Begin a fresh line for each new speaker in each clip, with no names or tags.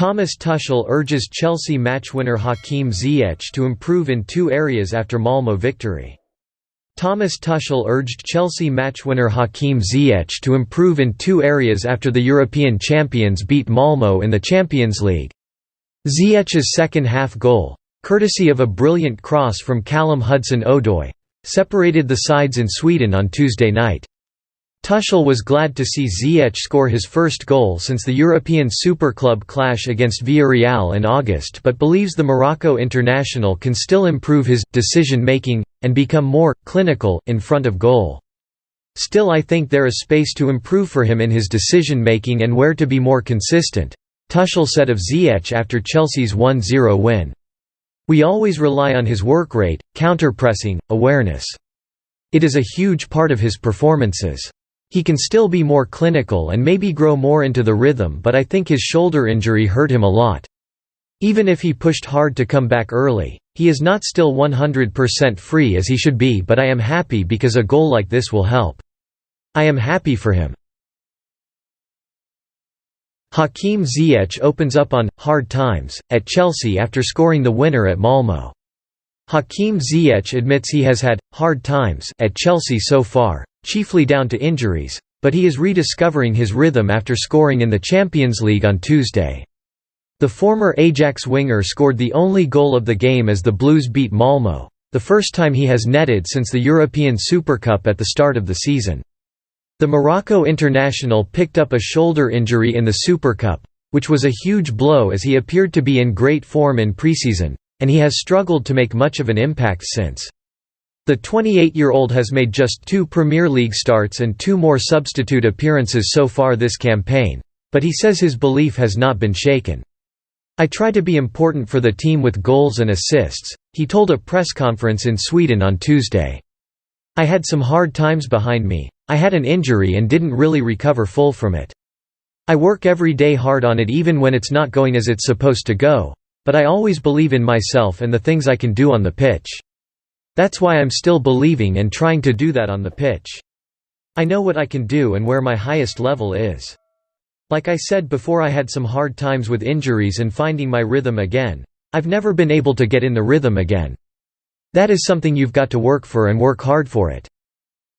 Thomas Tuchel urges Chelsea matchwinner Hakim Ziyech to improve in two areas after Malmo victory. Thomas Tuchel urged Chelsea matchwinner Hakim Ziyech to improve in two areas after the European champions beat Malmo in the Champions League. Ziyech's second-half goal, courtesy of a brilliant cross from Callum Hudson-Odoi, separated the sides in Sweden on Tuesday night. Tuchel was glad to see Ziyech score his first goal since the European Super Club clash against Villarreal in August, but believes the Morocco international can still improve his decision-making and become more clinical in front of goal. Still, I think there is space to improve for him in his decision-making and where to be more consistent, Tuchel said of Ziyech after Chelsea's 1-0 win. We always rely on his work rate, counter-pressing, awareness. It is a huge part of his performances. He can still be more clinical and maybe grow more into the rhythm, but I think his shoulder injury hurt him a lot. Even if he pushed hard to come back early, he is not still 100% free as he should be, but I am happy because a goal like this will help. I am happy for him. Hakim Ziyech opens up on hard times at Chelsea after scoring the winner at Malmo. Hakim Ziyech admits he has had hard times at Chelsea so far, chiefly down to injuries, but he is rediscovering his rhythm after scoring in the Champions League on Tuesday. The former Ajax winger scored the only goal of the game as the Blues beat Malmo, the first time he has netted since the European Super Cup at the start of the season. The Morocco international picked up a shoulder injury in the Super Cup, which was a huge blow as he appeared to be in great form in preseason, and he has struggled to make much of an impact since. The 28-year-old has made just 2 Premier League starts and 2 more substitute appearances so far this campaign, but he says his belief has not been shaken. "I try to be important for the team with goals and assists," he told a press conference in Sweden on Tuesday. "I had some hard times behind me. I had an injury and didn't really recover full from it. I work every day hard on it even when it's not going as it's supposed to go, but I always believe in myself and the things I can do on the pitch. That's why I'm still believing and trying to do that on the pitch. I know what I can do and where my highest level is. Like I said before, I had some hard times with injuries and finding my rhythm again. I've never been able to get in the rhythm again. That is something you've got to work for and work hard for it.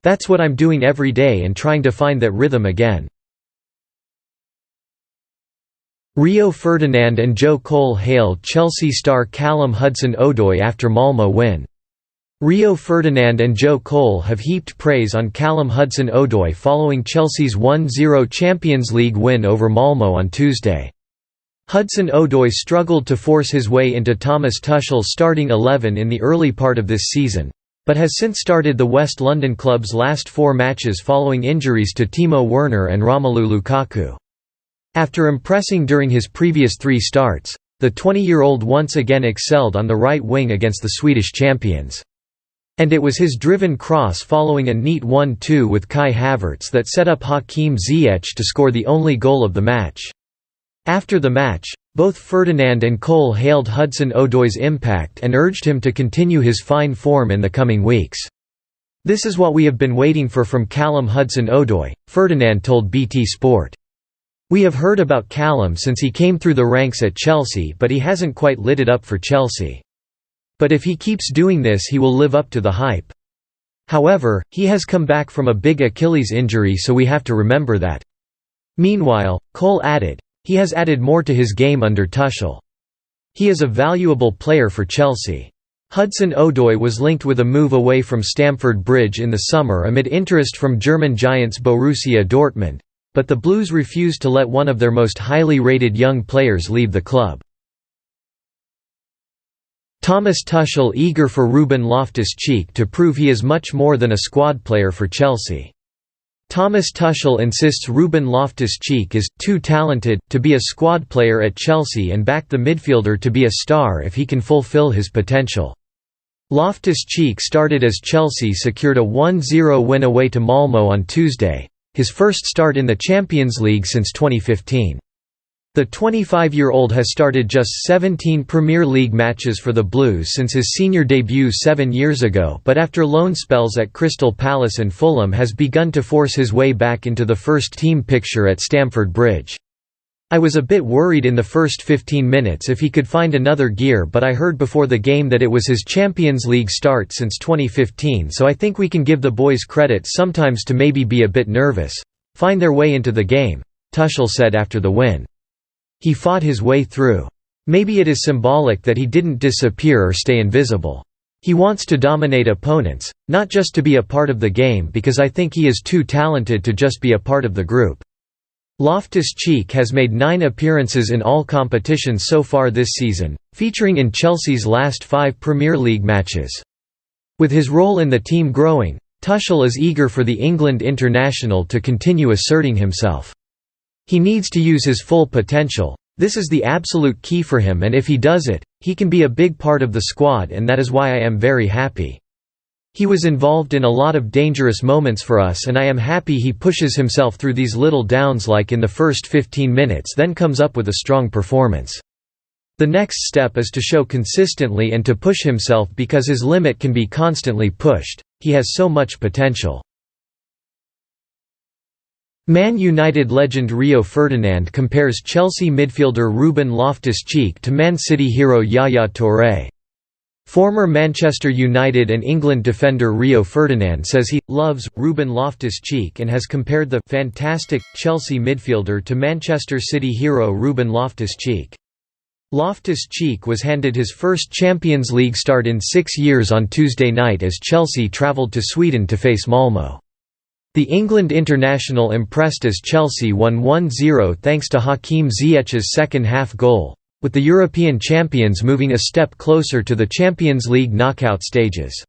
That's what I'm doing every day and trying to find that rhythm again." Rio Ferdinand and Joe Cole hailed Chelsea star Callum Hudson-Odoi after Malmo win. Rio Ferdinand and Joe Cole have heaped praise on Callum Hudson-Odoi following Chelsea's 1-0 Champions League win over Malmo on Tuesday. Hudson-Odoi struggled to force his way into Thomas Tuchel's starting 11 in the early part of this season, but has since started the West London club's last 4 matches following injuries to Timo Werner and Romelu Lukaku. After impressing during his previous 3 starts, the 20-year-old once again excelled on the right wing against the Swedish champions. And it was his driven cross following a neat 1-2 with Kai Havertz that set up Hakim Ziyech to score the only goal of the match. After the match, both Ferdinand and Cole hailed Hudson-Odoi's impact and urged him to continue his fine form in the coming weeks. "This is what we have been waiting for from Callum Hudson-Odoi," Ferdinand told BT Sport. "We have heard about Callum since he came through the ranks at Chelsea, but he hasn't quite lit it up for Chelsea. But if he keeps doing this, he will live up to the hype. However, he has come back from a big Achilles injury, so we have to remember that." Meanwhile, Cole added, "He has added more to his game under Tuchel. He is a valuable player for Chelsea." Hudson-Odoi was linked with a move away from Stamford Bridge in the summer amid interest from German giants Borussia Dortmund, but the Blues refused to let one of their most highly rated young players leave the club. Thomas Tuchel eager for Ruben Loftus-Cheek to prove he is much more than a squad player for Chelsea. Thomas Tuchel insists Ruben Loftus-Cheek is too talented to be a squad player at Chelsea and backed the midfielder to be a star if he can fulfill his potential. Loftus-Cheek started as Chelsea secured a 1-0 win away to Malmo on Tuesday, his first start in the Champions League since 2015. The 25-year-old has started just 17 Premier League matches for the Blues since his senior debut 7 years ago, but after loan spells at Crystal Palace and Fulham has begun to force his way back into the first-team picture at Stamford Bridge. I was a bit worried in the first 15 minutes if he could find another gear, but I heard before the game that it was his Champions League start since 2015, so I think we can give the boys credit sometimes to maybe be a bit nervous, find their way into the game," Tuchel said after the win. "He fought his way through. Maybe it is symbolic that he didn't disappear or stay invisible. He wants to dominate opponents, not just to be a part of the game, because I think he is too talented to just be a part of the group." Loftus-Cheek has made 9 appearances in all competitions so far this season, featuring in Chelsea's last 5 Premier League matches. With his role in the team growing, Tuchel is eager for the England international to continue asserting himself. He needs to use his full potential. This is the absolute key for him, and if he does it, he can be a big part of the squad, and that is why I am very happy. He was involved in a lot of dangerous moments for us, and I am happy he pushes himself through these little downs like in the first 15 minutes, then comes up with a strong performance. The next step is to show consistently and to push himself, because his limit can be constantly pushed. He has so much potential. Man United legend Rio Ferdinand compares Chelsea midfielder Ruben Loftus-Cheek to Man City hero Yaya Toure. Former Manchester United and England defender Rio Ferdinand says he loves Ruben Loftus-Cheek and has compared the fantastic Chelsea midfielder to Manchester City hero Ruben Loftus-Cheek. Loftus-Cheek was handed his first Champions League start in 6 years on Tuesday night as Chelsea travelled to Sweden to face Malmo. The England international impressed as Chelsea won 1-0 thanks to Hakim Ziyech's second-half goal, with the European champions moving a step closer to the Champions League knockout stages.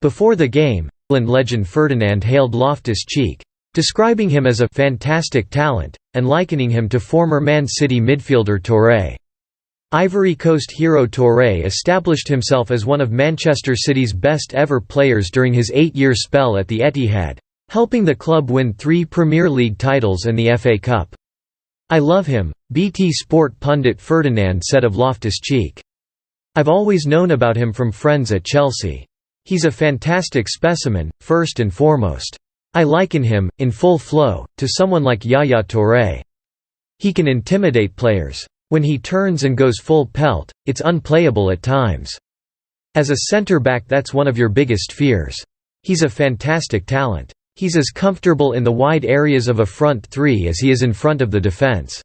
Before the game, England legend Ferdinand hailed Loftus-Cheek, describing him as a «fantastic talent», and likening him to former Man City midfielder Toure. Ivory Coast hero Toure established himself as one of Manchester City's best-ever players during his 8-year spell at the Etihad, helping the club win 3 Premier League titles and the FA Cup. "I love him," BT Sport pundit Ferdinand said of Loftus-Cheek. "I've always known about him from friends at Chelsea. He's a fantastic specimen, first and foremost. I liken him, in full flow, to someone like Yaya Toure. He can intimidate players. When he turns and goes full pelt, it's unplayable at times. As a centre-back, that's one of your biggest fears. He's a fantastic talent. He's as comfortable in the wide areas of a front three as he is in front of the defence.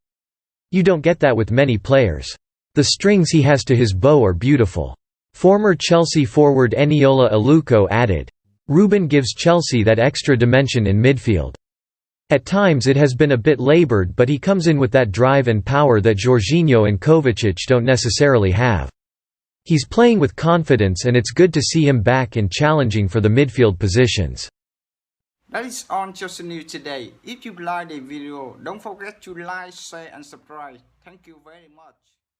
You don't get that with many players. The strings he has to his bow are beautiful." Former Chelsea forward Eniola Aluko added, "Ruben gives Chelsea that extra dimension in midfield. At times it has been a bit laboured, but he comes in with that drive and power that Jorginho and Kovacic don't necessarily have. He's playing with confidence, and it's good to see him back and challenging for the midfield positions."
That is all just new today. If you like the video, don't forget to like, share and subscribe. Thank you very much.